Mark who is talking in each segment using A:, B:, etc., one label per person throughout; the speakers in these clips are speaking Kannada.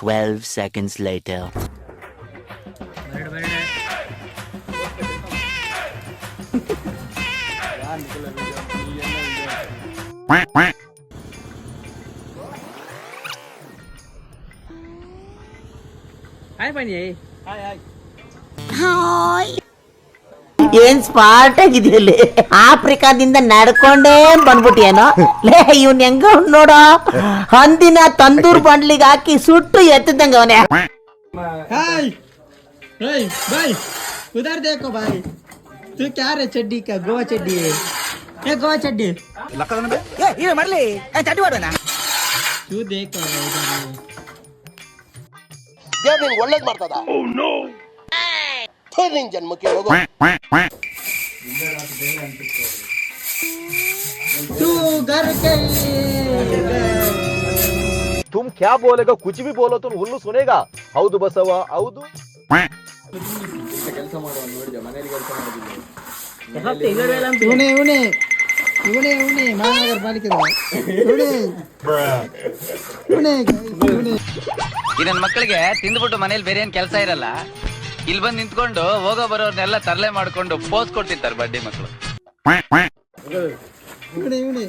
A: 12 seconds later.
B: ಹಾಯ್ ಬನ್ನಿ.
C: ಏನ್ ಸ್ಮಾರ್ಟ್ ಆಗಿದೆಯಲ್ಲಿ ಆಫ್ರಿಕಾದಿಂದ ನಡ್ಕೊಂಡೇ ಬಂದ್ಬಿಟ್ಟಿಯೇನೋ ಲೇ ಇವ್ನ್ ಹೆಂಗ ನೋಡೋ ಹಂದಿನ ತಂದೂರ್ ಬಂಡ್ಲಿಗೆ ಹಾಕಿ ಸುಟ್ಟು ಎತ್ತದಂಗ ಅವನೇ.
B: हाय हाय भाई उधर देखो भाई तू क्या रे चड्डी का गोवा चड्डी है ये गोवा चड्डी
C: ಇದು ಮಾಡ್ಲಿ ಚಟ್ಟಿ ಮಾಡೋಣ.
B: तू देखो उधर
D: ದೇವ್ರು ನಿಂಗೆ ಒಳ್ಳೇದು ಮಾಡ್ತದ. ನಿನ್ ಜನ್ಮಕ್ಕೆ ಹೋಗೋ.
B: तू घर के
E: तुम क्या बोलेगा कुछ भी बोलो तुम हुल्लु सुनेगा. ಹೌದು ಬಸವ ಹೌದು.
B: ಇವನೇ ಇವನೇ ಇವನೇ ಇವನೇ ಮಹಾನಗರ ಪಾಲಿಕೆ ಇವನೇ ಇವನೇ ಇವನೇ
F: ಈ ನನ್ನ ಮಕ್ಕಳಿಗೆ ತಿಂದ್ಬಿಟ್ಟು ಮನೇಲಿ ಬೇರೆ ಏನ್ ಕೆಲಸ ಇರಲ್ಲ, ಇಲ್ಲಿ ಬಂದು ನಿಂತ್ಕೊಂಡು ಹೋಗೋ ಬರೋರ್ನೆಲ್ಲ ತರಲೆ ಮಾಡ್ಕೊಂಡು ಪೋಸ್ ಕೊಡ್ತಿರ್ತಾರೆ ಬಡ್ಡಿ ಮಕ್ಕಳು.
B: ಇವನೇ ಇವನೇ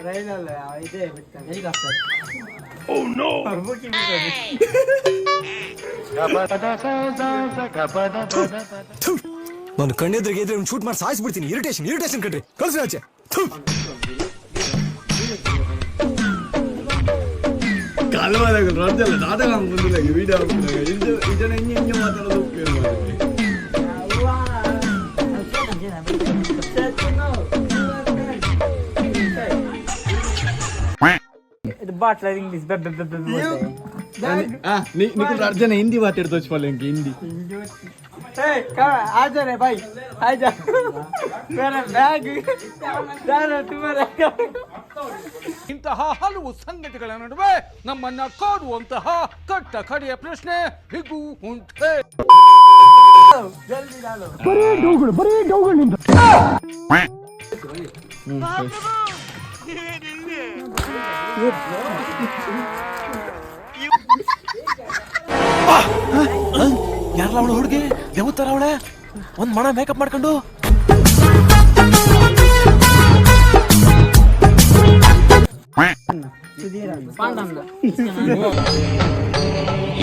B: ರೈಲಲ್ಲ ಇದೆ ಬಿಡ್ತಾನೆ ಹೆಲಿಕಾಪ್ಟರ್. ಓ ನೋ
G: ನಾನು ಕಣ್ಣೆದ್ರಿಗೆ ಇದ್ರೆ ಶೂಟ್ ಮಾಡಿ ಸಾಯಿಸ್ಬಿಡ್ತೀನಿ. ಇರಿಟೇಷನ್ ಕಣ್ರಿ, ಕಳ್ಸಿ ಆಚೆ.
H: ಕಾಲವಾದಾಗಲ್ಲ ರಾಜ್ಯಲ್ಲ ನಾಟಕ ಮುಂದಿಲ್ಲ ವಿಡಿಯೋ ಇದನ್ನ ಹಿಂಗೆ ಮಾತಾಡೋದು నీకు అర్జున హిందీ మాట్లాడుతూ వచ్చిపోలే ఇంక హిందీ.
B: आजा रे भाई आजा मेरा बैग जाना तुम्हारा.
I: ಇಂತಹ ಹಲವು ಸಂಗತಿಗಳ ನಡುವೆ ನಮ್ಮನ್ನ ಕಾಡುವಂತಹ ಕಟ್ಟ ಕಡೆಯ ಪ್ರಶ್ನೆ ಹೀಗೂ ಉಂಟೆ.
B: जल्दी डालो
H: ಬರೀ ಡೌಗಳಿಂದ
G: ಯಾರಲ್ಲ ಅವಳು ಹುಡುಗಿ ದೇವತರ ಅವಳೆ ಒಂದ್ ಮಣ ಮೇಕಪ್ ಮಾಡ್ಕೊಂಡು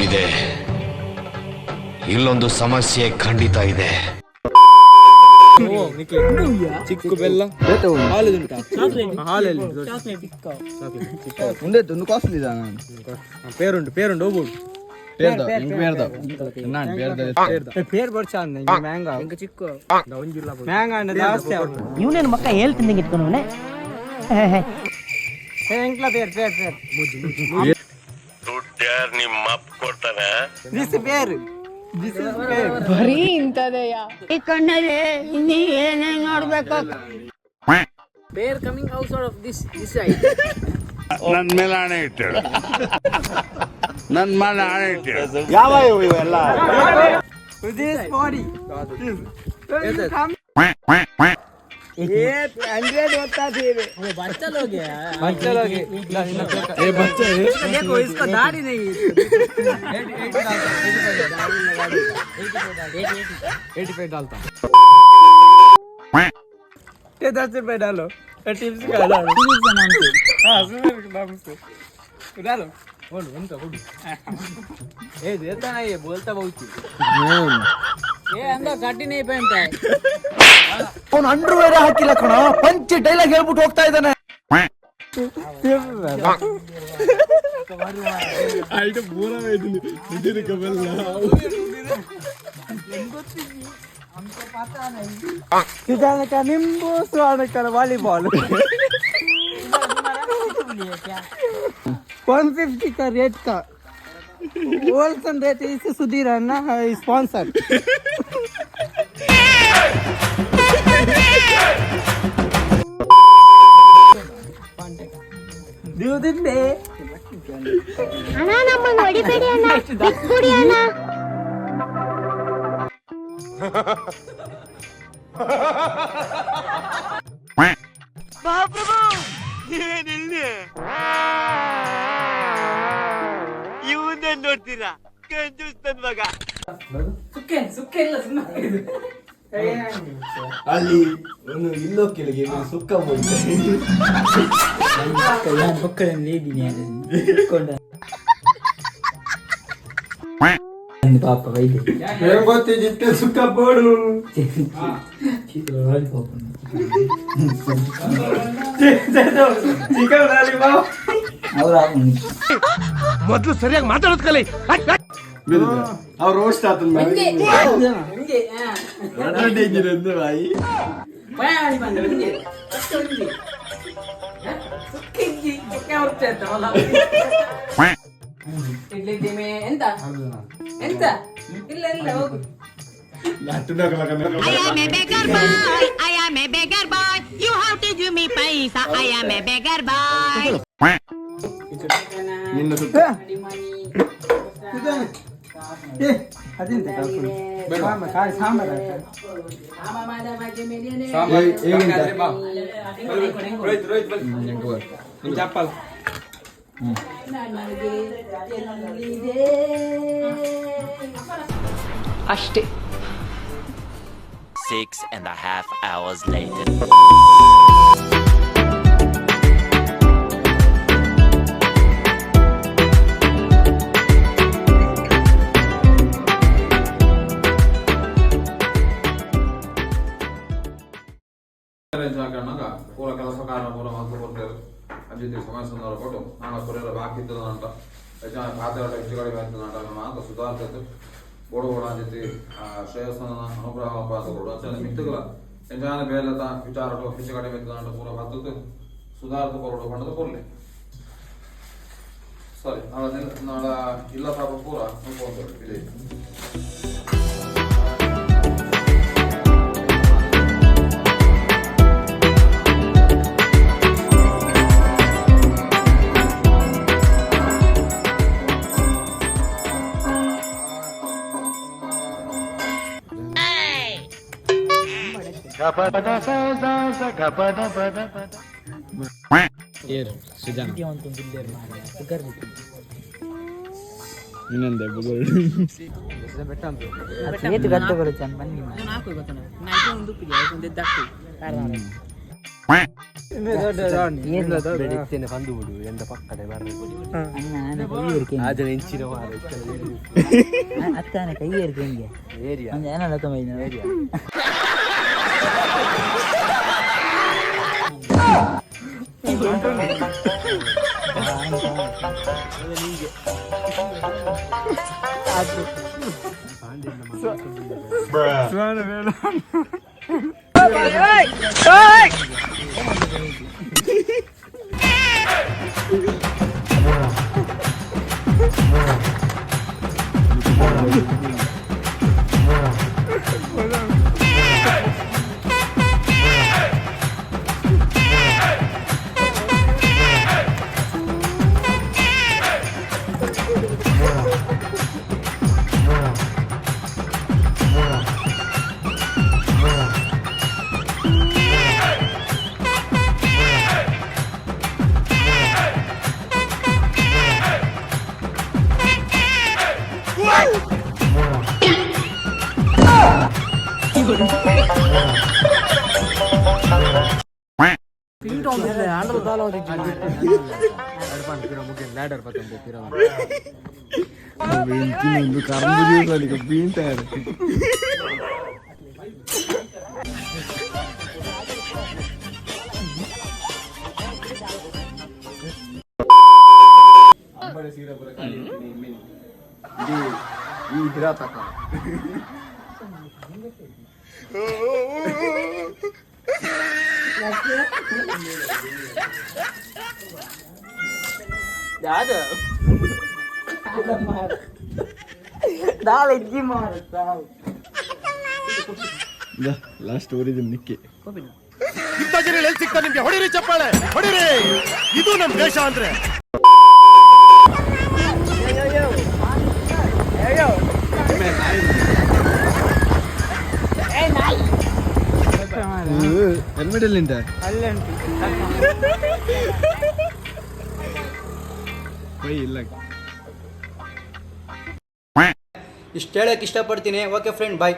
J: ಇದೆ. ಇಲ್ಲೊಂದು ಸಮಸ್ಯೆ ಖಂಡಿತ ಇದೆ.
H: ಚಿಕ್ಕ ಬೆಲ್ಲ ಹಾಲಿದುಂಟಾ ಹಾಲಲ್ಲಿ ఉండే దున్ను కాస్ట్లీ పేరుండు ಹೋಗ್ಬೋದು
B: పేరు పడిచాంది మ్యాంగా ఇంకా చిక్కు మ్యాంగా అంటే ಜಾಸ್ತಿ
C: ಇವನೇನು ಮಕ್ಕ ಹೇಳ್ತಿದ್ದಂಗೆ ಇಟ್ಕೊಂಡವನೆ.
B: ಎಂಕ್ಲ పేరు
D: ದುಡ್ಡ್ಯಾರು ನಿಮ್ಮ ಅಪ್ಪ ಕೊಡ್ತಾನೆ.
B: ದಿಸ್ పేరు
K: ಬರೀ ಇಂಥದೆಯಾ ಈ ಕಣ್ಣಲ್ಲಿ ಇನ್ನೀ ಏನೇನ್ ನೋಡ್ಬೇಕು.
B: ಬೇರ್ coming out of this side.
D: ನನ್ನ ಮೇಲೆ ಆಣೆ ಇಟ್ಟಳು, ನನ್ನ ಮೇಲೆ ಆಣೆ ಇಟ್ಟಳು.
H: ಯಾವ ಇವೆಲ್ಲ
B: ದಿಸ್ ಬಾಡಿ ये 100 होता थी वो बच्चा लोग है
H: ఏ బచ్చా
B: देखो इसको दाढ़ी नहीं है 85 डालता ये 10 रुपए डालो टिप्स का डालो टिप्स का नाम से हां सुनो नाम से डालो बोल उनका बोल ये देता नहीं ये बोलता बहुत ये अंदर काटी नहीं पहनता है.
H: ಅವನು ಅಂಡರ್ ವೇರ್ ಹಾಕಿಲ್ಲ ಕಣ, ಪಂಚ್ ಡೈಲಾಗ್ ಹೇಳ್ಬಿಟ್ಟು ಹೋಗ್ತಾ ಇದ್ದಾನೆ. ಆಯ್ತು ಪೂರಾ ಇದೀನಿ ನಿಧಿನ ಕಬಲ್ಲ
B: किसान का नींबू स्वाद का वॉलीबॉल 150 का रेट का होलसेल रेट इसे सुधीर है ना स्पॉन्सर. ದಿವದಿಂದೆ
K: ಅಣ್ಣ ನಮ್ಮನ್ನ ಹೊಡಿಬೇಡಿ ಅಣ್ಣ ಬಿಟ್ಬಿಡಿ ಅಣ್ಣ.
D: ಮಹಾಪ್ರಭು ಏನಿಲ್ಲ
F: ನನ್ನೇನ್ ನೋಡ್ತೀರಾ ಕಂಜೂಸ್ ಮಗ.
H: ಅಲ್ಲಿ ಒಂದು ಇಲ್ಲೋ ಕೆಳಗೆ ಸುಕ್ಕ
C: ಪಾಪ ವೈದ್ಯ
H: ಗೊತ್ತಿದ್ದೆ ಸುಕ್ಕ ಬೋಡು
G: ಮೊದ್ಲು ಸರಿಯಾಗಿ ಮಾತಾಡೋದ್ ಕಲಿ.
H: ಅವ್ರು ರೋಸ್ಟ್ ಆತ ಬಾಯಿ ನಿನ್ನ ಸುತ್ತ
B: ಚಪ್ಪಲ್
C: ಅಷ್ಟೇ.
F: 6.5 hours later.
I: ಪೂರ ಕೆಲಸ ಕಾರ್ಯ ಪೂರ ಮತ್ತು ಕೊಡ್ತೇವೆ ಅಜಿತಿ ಸಮಯ ಸಂದರ್ಭ ಕೊಟ್ಟು ನಾನು ಕೊರೆಯಲ್ಲ ಬಾಕಿ ಇದ್ದದಂಟ ಖಾತೆ ಹೆಚ್ಚು ಕಡಿಮೆ ಆಯ್ತದಂಟ ಮಾತ್ರ ಸುಧಾರಿಸತ್ತು ಬೋಡು ಬೋಡ ಅಂಜತಿ ಶ್ರೇಯಸ್ಸನ ಅನುಗ್ರಹ ಪಾಸಗಳು ಅಚ್ಚನ ಮಿತ್ತುಗಳ ಎಂಜಾನ ಬೇಲತ ವಿಚಾರಗಳು ಹೆಚ್ಚು ಕಡಿಮೆ ಇದ್ದದಂಟ ಪೂರ ಬರ್ತದ್ದು ಸುಧಾರಿತ ಕೊರಡು ಕೊಂಡದು ಕೊರ್ಲಿ ಸರಿ ನಾಳೆ ಇಲ್ಲ ಪಾಪ ಪೂರ ನೋಡ್ಕೊಳ್ತೇವೆ ಇಲ್ಲಿ
B: ಇನ್ನೊಂದೇ
H: ಬಂದು ಬಿಡು ಎಂದ ಪಕ್ಕಡೆ
C: ಅತ್ತಾನೆ ಕೈ ಏರಿಕೆ ಹಿಂಗೆ ಏನಾರ ಏರಿಯಾ
H: ಲಾಸ್ಟ್ ಓರಿದ ನಿಕ್ಕೆ
G: ಇಂಥ ಜನ ಎಲ್ಲಿ ಸಿಗ್ತಾ ನಿಮ್ಗೆ? ಹೊಡಿರಿ ಚಪ್ಪಾಳೆ, ಹೊಡಿರಿ. ಇದು ನಮ್ ದೇಶ ಅಂದ್ರೆ.
H: ಹೆಲ್ಮೆಟ್ ಎಲ್ಲಿ ಉಂಟ? ಇಲ್ಲ
B: ಇಷ್ಟು ಹೇಳಕ್ಕೆ ಇಷ್ಟಪಡ್ತೀನಿ. ಓಕೆ ಫ್ರೆಂಡ್, ಬಾಯ್.